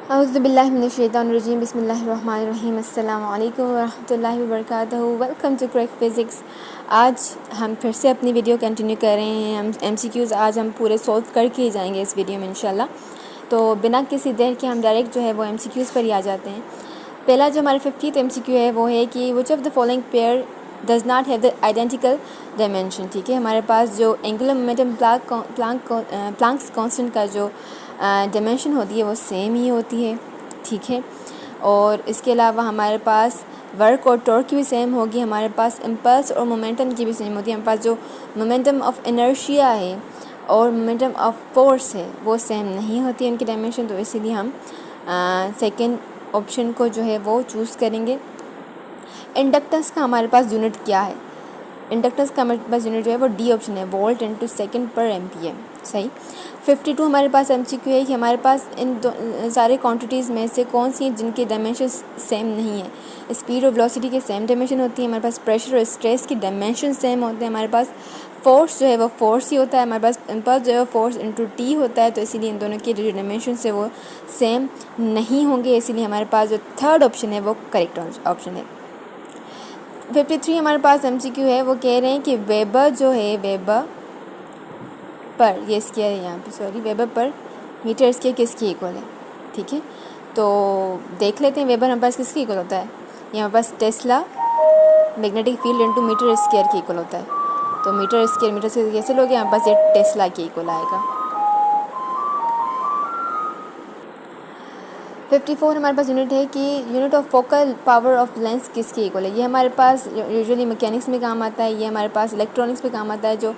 औज़ुबिल्लाहिमिनश्शैतानिर्रजीम बिस्मिल्लाहिर्रहमानिर्रहीम अस्सलामु अलैकुम वरहमतुल्लाहि वबरकातुहू। Welcome to Crack Physics. आज हम फिर से अपनी वीडियो कंटिन्यू कर रहे हैं। हम एमसीक्यूज़ आज हम पूरे सॉल्व करके ही जाएंगे इस वीडियो में इंशाल्लाह। तो बिना किसी देर के हम डायरेक्ट जो है वो एमसीक्यूज़ पर ही आ जाते हैं। पहला जो हमारा 50th एमसीक्यू है वो है कि which of the following pair does not have the identical dimension. ठीक है, हमारे पास जो एंगुलर मोमेंटम प्लैंक्स कांस्टेंट का जो डायमेंशन होती है वो सेम ही होती है। ठीक है, और इसके अलावा हमारे पास वर्क और टॉर्क की भी सेम होगी, हमारे पास इम्पल्स और मोमेंटम की भी सेम होती है। हमारे पास जो मोमेंटम ऑफ इनर्शिया है और मोमेंटम ऑफ फोर्स है वो सेम नहीं होती है उनकी डायमेंशन, तो इसीलिए हम सेकंड ऑप्शन को जो है वो चूज़ करेंगे। इंडक्टेंस का हमारे पास यूनिट क्या है? इंडक्टेंस का हमारे पास यूनिट जो है वो डी ऑप्शन है, वोल्ट इनटू सेकंड पर एम्पियर। सही। 52 हमारे पास एमसीक्यू है कि हमारे पास इन सारे क्वांटिटीज़ में से कौन सी हैं जिनके डायमेंशन सेम नहीं है। स्पीड और वेलोसिटी के सेम डायमेंशन होती है, हमारे पास प्रेशर और स्ट्रेस की डायमेंशन सेम होते हैं, हमारे पास फोर्स जो है वो फोर्स ही होता है, हमारे पास इम्पल्स जो है वो फोर्स इंटू टी होता है, तो इसीलिए इन दोनों के जो डायमेंशन है वो सेम नहीं होंगे। इसीलिए हमारे पास जो थर्ड ऑप्शन है वो करेक्ट ऑप्शन है। 53 हमारे पास एमसीक्यू है, वो कह रहे हैं कि वेबर जो है वेबर पर, ये स्क्वायर है यहाँ पे, सॉरी, वेबर पर मीटर स्क्वायर किसके इक्वल है। ठीक है, तो देख लेते हैं वेबर हमारे पास किसके इक्वल होता है। यहाँ पास tesla magnetic field into metre square के इक्वल होता है, तो मीटर स्क्वायर कैसे लोगे, यहाँ पास ये टेस्ला के इक्वल आएगा। 54 हमारे पास यूनिट है कि unit of focal power of lens किसके इक्वल है। ये हमारे पास यूजुअली मैकेनिक्स में काम आता है, ये हमारे पास इलेक्ट्रॉनिक्स में काम आता है। जो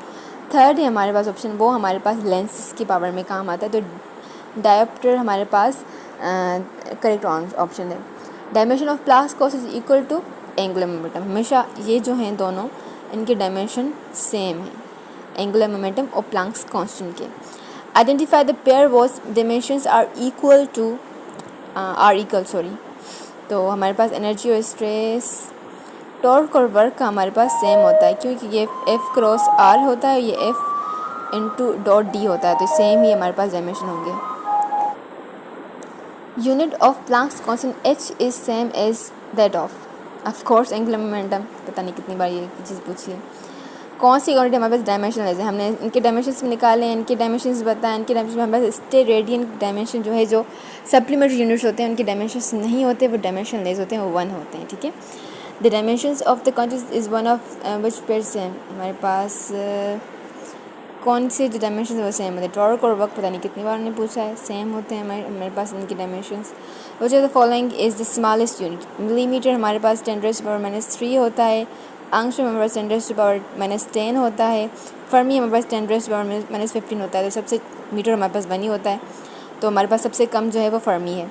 थर्ड है हमारे पास ऑप्शन वो हमारे पास लेंस की पावर में काम आता है, तो डायोप्टर हमारे पास करेक्ट ऑप्शन है। डायमेंशन ऑफ प्लांक्स कॉस is equal to angular momentum. हमेशा ये जो हैं दोनों इनके डायमेंशन सेम है, एंगुलर मोमेंटम और प्लांक्स कांस्टेंट के। Identify the pair whose dimensions are equal to तो हमारे पास एनर्जी और स्ट्रेस, टॉर्क और वर्क का हमारे पास सेम होता है, क्योंकि ये F क्रॉस R होता है, ये F इंटू डॉट डी होता है, तो सेम ही हमारे पास डायमेंशन होंगे। Unit of Planck's constant H is same as that of course angular momentum. पता नहीं कितनी बार ये चीज़ पूछी है। कौन सी यूनिट हमारे पास डायमेंशन है, हमने इनके डायमेंशंस में निकाले हैं, इनके डायमेंशंस बताएं। इनके डायमेंशन हमारे पास स्टेरेडियन डायमेंशन जो है, जो सप्लीमेंट्री यूनिट्स होते हैं उनके डायमेंशंस नहीं होते, वो डायमेंशन लेस होते हैं, वो 1 होते हैं। ठीक है, the dimensions of the quantities is one of which pair same. हमारे पास कौन से जो डायमेंशन है वो सेम होते हैं। टॉर्क और वर्क पता नहीं कितनी बार उन्होंने पूछा है, सेम होते हैं हमारे पास इनके dimensions. Which of the following is the smallest unit. Millimetre हमारे पास 10⁻³ होता है, आंगस्ट्रॉम हमारे पास 10⁻⁻10 होता है, फर्मी हमारे पास 10⁻⁻15 होता है, तो सबसे मीटर हमारे पास 1 ही होता है, तो हमारे पास सबसे कम जो है वो फर्मी है।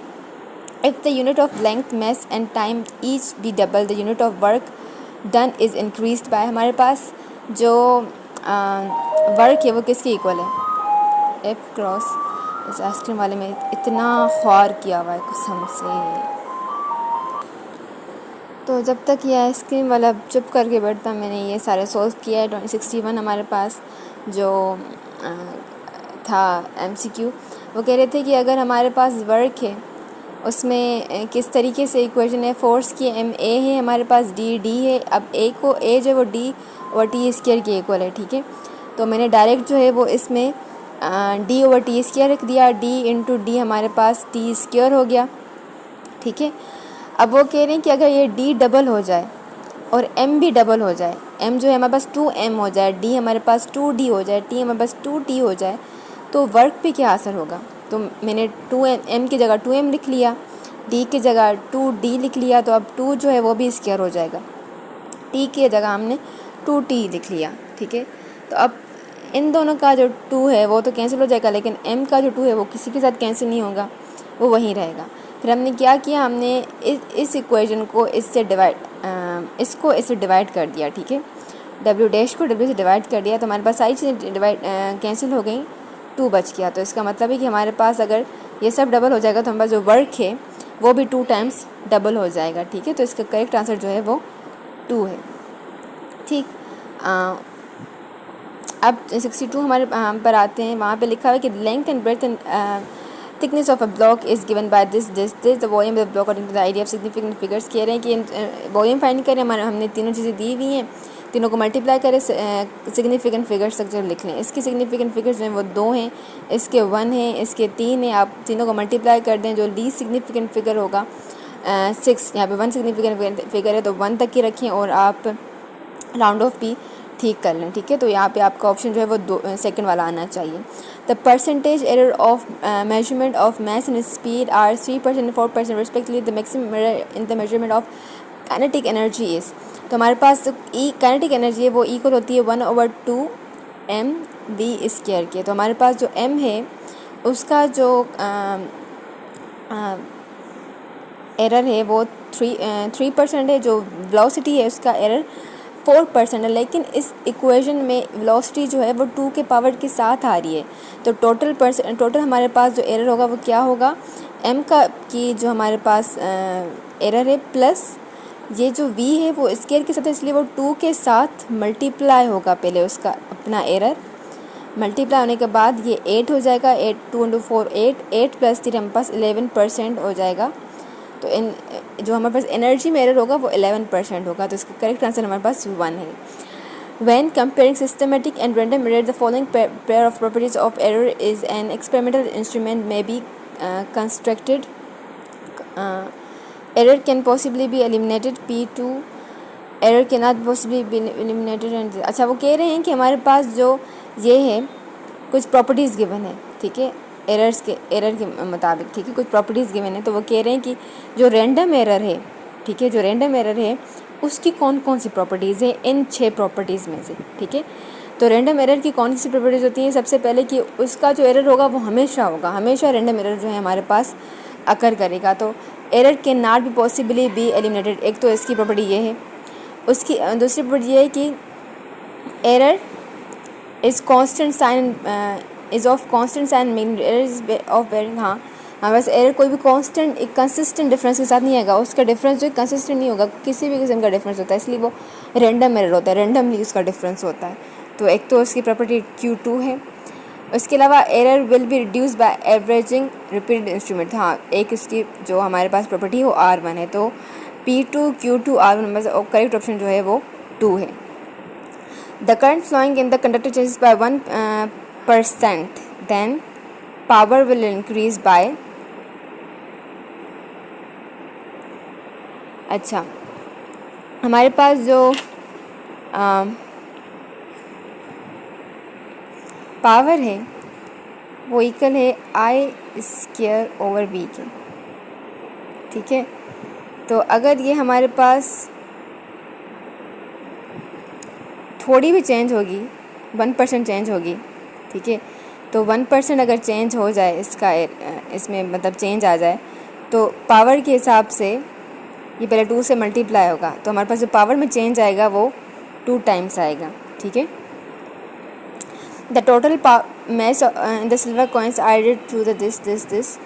If the unit of length mass and time each be double, the unit of work done is increased by. हमारे पास जो वर्क है वो किसके इक्वल है, F क्रॉस। इस आइसक्रीम वाले में इतना ख्वार किया हुआ है कसम से, तो जब तक ये आइसक्रीम वाला चुप करके बैठता मैंने ये सारे सॉल्व किया है। 61 हमारे पास जो था एमसीक्यू, वो कह रहे थे कि अगर हमारे पास वर्क है उसमें किस तरीके से इक्वेशन है। फोर्स की MA है, हमारे पास D है। अब A जो है वो D और T स्क्वायर के इक्वल है। ठीक है, तो मैंने डायरेक्ट जो है वो इसमें D ओवर T स्क्वायर रख दिया, D इंटू D हमारे पास T स्क्वायर हो गया। ठीक है, अब वो कह रहे हैं कि अगर ये D डबल हो जाए और M भी डबल हो जाए, M जो है हमारे पास 2M हो जाए, D हमारे पास 2D हो जाए, T हमारे पास 2T हो जाए, तो वर्क पे क्या असर होगा। तो मैंने 2M की जगह 2M लिख लिया, D की जगह 2D लिख लिया, तो अब 2 जो है वो भी स्क्वायर हो जाएगा, T की जगह हमने 2T लिख लिया। ठीक है, तो अब इन दोनों का जो 2 है वो तो कैंसिल हो जाएगा, लेकिन M का जो 2 है वो किसी के साथ कैंसिल नहीं होगा, वो वहीं रहेगा। फिर हमने क्या किया, हमने इस इक्वेशन को इससे डिवाइड कर दिया। ठीक है, W डैश को W से डिवाइड कर दिया, तो हमारे पास सारी चीज़ें डिवाइड कैंसिल हो गई, 2 बच गया। तो इसका मतलब है कि हमारे पास अगर ये सब डबल हो जाएगा तो हमारे पास जो वर्क है वो भी 2 टाइम्स डबल हो जाएगा। ठीक है, तो इसका करेक्ट आंसर जो है वो 2 है। ठीक, अब 62 हमारे पर आते हैं। वहाँ पे लिखा हुआ है कि length and breadth thickness of a block is given by this the volume of the block according to the idea of significant figures. कह रहे हैं कि वॉल्यूम फाइंड करें, हमारे हमने तीनों चीज़ें दी हुई हैं, तीनों को मल्टीप्लाई करें, सिग्निफिकेंट फिगर्स तक जो लिख लें। इसकी सिग्निफिकेंट फिगर्स जो हैं वो 2 हैं, इसके 1 हैं, इसके 3 हैं। आप तीनों को मल्टीप्लाई कर दें, जो लीस्ट सिग्निफिकेंट फिगर होगा 6, यहाँ पे 1 सिग्निफिकेंट फिगर है तो 1 तक की रखें और आप राउंड ऑफ भी ठीक कर लें, ठीक है। तो यहाँ पे आपका ऑप्शन जो है वो सेकंड वाला आना चाहिए। The percentage error of measurement of mass and speed are 3% and 4% respectively. The maximum error in the measurement of kinetic energy is. तो हमारे पास ई काइनेटिक एनर्जी है वो इक्वल होती है 1/2 mv² के। तो हमारे पास जो m है उसका जो एरर है वो 3% है, जो वेलोसिटी है उसका एरर 4% है। लेकिन इस इक्वेशन में वेलोसिटी जो है वो 2 के पावर के साथ आ रही है, तो टोटल हमारे पास जो एरर होगा वो क्या होगा, m का की जो हमारे पास एरर है प्लस ये जो v है वो स्केयर के साथ है, इसलिए वो 2 के साथ मल्टीप्लाई होगा पहले उसका अपना एरर। मल्टीप्लाई होने के बाद ये 8 हो जाएगा, 8 2 × 4 8 प्लस 3 हमारे पास 11% हो जाएगा। तो इन जो हमारे पास एनर्जी में एरर होगा वो 11% होगा। तो इसका करेक्ट आंसर हमारे पास 1 है। When comparing systematic and random error, the following pair of properties of error is an experimental instrument may be constructed. Error can possibly be eliminated. P2 error cannot possibly be eliminated. And अच्छा वो कह रहे हैं कि हमारे पास जो ये है कुछ प्रॉपर्टीज़ गिवन है, ठीक है, एरर के मुताबिक, ठीक है, कुछ प्रॉपर्टीज़ गिवन है। तो वो कह रहे हैं कि जो रैंडम एरर है, ठीक है, जो रैंडम एरर है उसकी कौन कौन सी प्रॉपर्टीज़ है इन 6 प्रॉपर्टीज़ में से, ठीक है। तो रैंडम एरर की कौन सी प्रॉपर्टीज़ होती हैं, सबसे पहले कि उसका जो एरर होगा वो हमेशा होगा, हमेशा रैंडम एरर जो है हमारे पास अकर करेगा। तो error can not be possibly be eliminated, एक तो इसकी प्रॉपर्टी ये है। उसकी दूसरी प्रॉपर्टी ये है कि error is constant sign is of constant sign magnitude. Error is of varying, हाँ बस एरर कोई भी कांस्टेंट एक कंसिस्टेंट डिफरेंस के साथ नहीं आएगा, उसका डिफरेंस जो कंसिस्टेंट नहीं होगा, किसी भी किस्म का डिफरेंस होता है, इसलिए वो रैंडम एरर होता है, रैंडमली उसका डिफरेंस होता है। तो एक तो उसकी प्रॉपर्टी Q2 है। उसके अलावा error will be reduce by averaging repeated instrument, हाँ एक इसकी जो हमारे पास प्रॉपर्टी है वो R1 है। तो P2 Q2 R1 नंबर से करेक्ट ऑप्शन जो है वो 2 है। The current flowing in the conductor changes by 1%, then power will increase by, अच्छा हमारे पास जो पावर है वो इक्वल है I²/V के, ठीक है। तो अगर ये हमारे पास थोड़ी भी चेंज होगी, 1% चेंज होगी, ठीक है, तो 1% अगर चेंज हो जाए इसका इसमें मतलब चेंज आ जाए तो पावर के हिसाब से ये पहले 2 से मल्टीप्लाई होगा, तो हमारे पास जो पावर में चेंज आएगा वो 2 टाइम्स आएगा, ठीक है। The total mass in the silver coins added to the this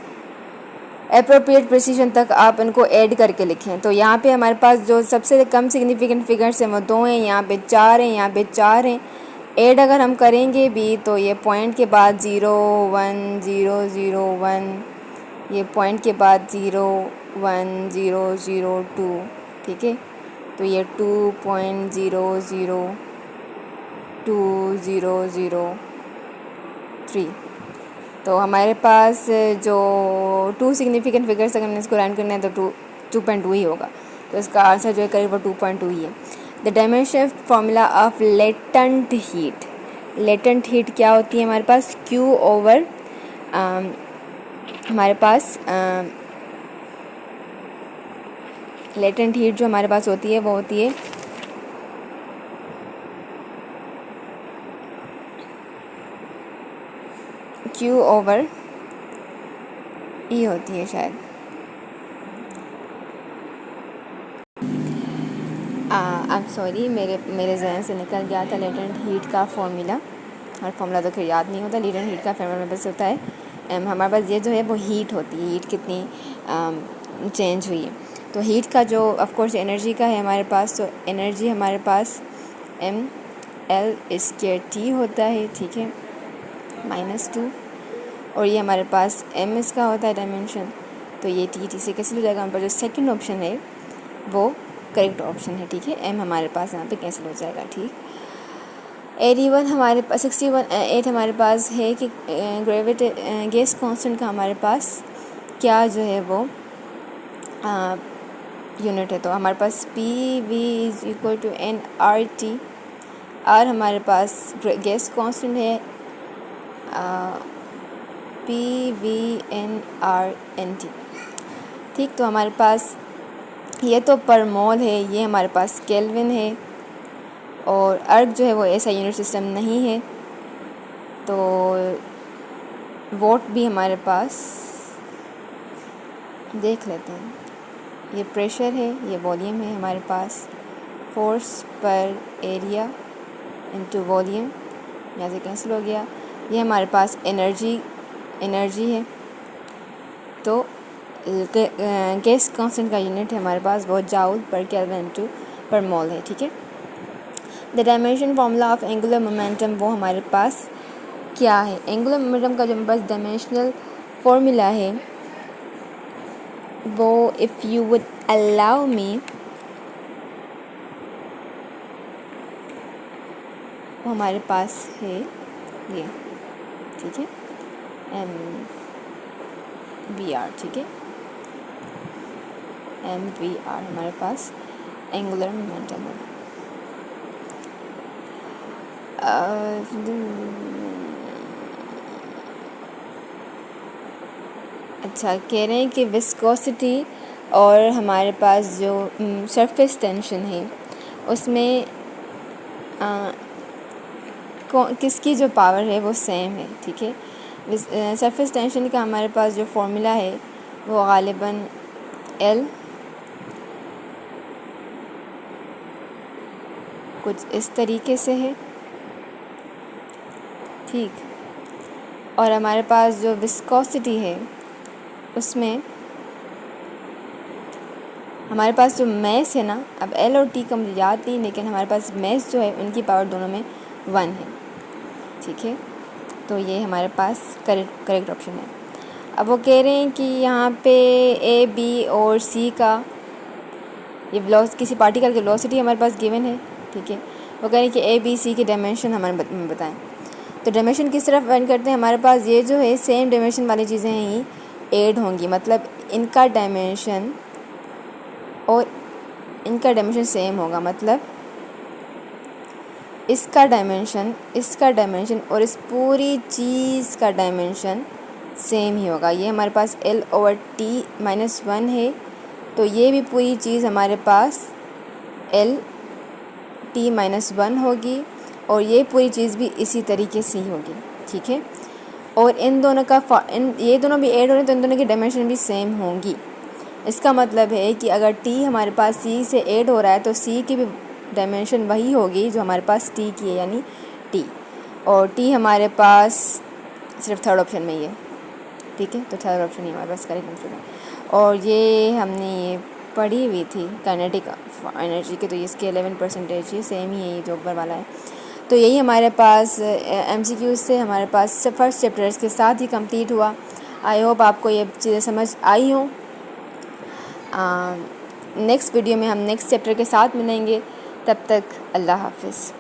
appropriate precision तक आप इनको ऐड करके लिखें। तो यहाँ पे हमारे पास जो सबसे कम सिग्निफिकेंट फिगर्स हैं वो 2 हैं, यहाँ पे 4 हैं, यहाँ पे 4 हैं। ऐड अगर हम करेंगे भी तो ये पॉइंट के बाद 0 1 0 0 1, ये पॉइंट के बाद 0 1 0 0 2, ठीक है। तो ये 2.00 2 0 0 3। तो हमारे पास जो 2 सिग्निफिकेंट फिगर्स अगर हमने इसको राउंड करना है तो 2.2 ही होगा। तो इसका आंसर जो है करीब 2.2 ही है। The dimension formula of latent heat, latent heat क्या होती है हमारे पास, Q/, हमारे पास लेटेंट हीट जो हमारे पास होती है वो होती है Q/E होती है शायद। आई एम सॉरी, मेरे जहन से निकल गया था लेटेंट हीट का फॉर्मूला, और फॉर्मूला तो फिर याद नहीं होता। लेटेंट हीट का फॉर्मूला बस होता है हमारे पास ये जो है वो हीट होती है, हीट कितनी चेंज हुई है। तो हीट का जो ऑफ कोर्स एनर्जी का है हमारे पास, तो एनर्जी हमारे पास mL² होता है, ठीक है, -2 और ये हमारे पास m इसका होता है डायमेंशन, तो ये टी से कैंसिल हो जाएगा। हमारे पास जो सेकंड ऑप्शन है वो करेक्ट ऑप्शन है, ठीक है। m हमारे पास यहाँ पे कैंसिल हो जाएगा, ठीक। 81 हमारे पास 68 हमारे पास है कि ग्रेविटी गैस कांस्टेंट का हमारे पास क्या जो है वो यूनिट है। तो हमारे पास PV is equal to nRT। R हमारे पास गैस कांस्टेंट है PVNRNT, ठीक। तो हमारे पास ये तो पर मोल है, ये हमारे पास केल्विन है, और अर्ग जो है वो ऐसा यूनिट सिस्टम नहीं है। तो वोट भी हमारे पास देख लेते हैं। ये प्रेशर है, ये वॉल्यूम है हमारे पास, फोर्स पर एरिया इनटू वॉल्यूम, यहाँ से कैंसिल हो गया। ये हमारे पास एनर्जी है। तो गैस कांस्टेंट का यूनिट है हमारे पास वो जाउल पर केल्विन इनटू पर मोल है, ठीक है। The dimension formula of angular momentum वो हमारे पास क्या है। एंगुलर मोमेंटम का जो हमारे पास डायमेंशनल फार्मूला है वो, if you would allow me, वो हमारे पास है ये, ठीक है, MVR, ठीक है। MVR हमारे पास एंगुलर मोमेंटम है। अच्छा, कह रहे हैं कि विस्कोसिटी और हमारे पास जो सरफेस टेंशन है उसमें किसकी जो पावर है वो सेम है, ठीक है। सरफेस टेंशन का हमारे पास जो फॉर्मूला है वो गालिबन L कुछ इस तरीके से है, ठीक। और हमारे पास जो विस्कोसिटी है उसमें हमारे पास जो मैस है ना, अब L और T का मुझे याद नहीं, लेकिन हमारे पास मैस जो है उनकी पावर दोनों में 1 है, ठीक है। तो ये हमारे पास करेक्ट ऑप्शन है। अब वो कह रहे हैं कि यहाँ पे A, B और C का ये किसी पार्टिकल की वेलोसिटी हमारे पास गिवन है, ठीक है। वो कह रहे हैं कि A, B, C की डायमेंशन हमारे बताएं। तो डायमेंशन किस तरफ फाइंड करते हैं, हमारे पास ये जो है सेम डायमेंशन वाली चीज़ें ही ऐड होंगी, मतलब इनका डायमेंशन और इनका डायमेंशन सेम होगा, मतलब इसका डायमेंशन और इस पूरी चीज़ का डायमेंशन सेम ही होगा। ये हमारे पास L/T-1 है, तो ये भी पूरी चीज़ हमारे पास L/T-1 होगी, और ये पूरी चीज़ भी इसी तरीके से ही होगी, ठीक है। और इन दोनों का ये दोनों भी ऐड हो रहे हैं तो इन दोनों की डायमेंशन भी सेम होंगी। इसका मतलब है कि अगर T हमारे पास C से ऐड हो रहा है तो C की भी डायमेंशन वही होगी जो हमारे पास T की है, यानी T, और T हमारे पास सिर्फ थर्ड ऑप्शन में ही है, ठीक है। तो थर्ड ऑप्शन ही हमारे पास करेक्ट आंसर है। और ये हमने ये पढ़ी हुई थी काइनेटिक एनर्जी की, तो इसके 11% ये सेम ही है, ये जो ऊपर वाला है। तो यही हमारे पास MCQ से हमारे पास फर्स्ट चैप्टर के साथ ही कंप्लीट हुआ। आई होप आपको ये चीज़ें समझ आई हों। नेक्स्ट वीडियो में हम नेक्स्ट चैप्टर के साथ मिलेंगे, तब तक अल्लाह हाफ़िज़।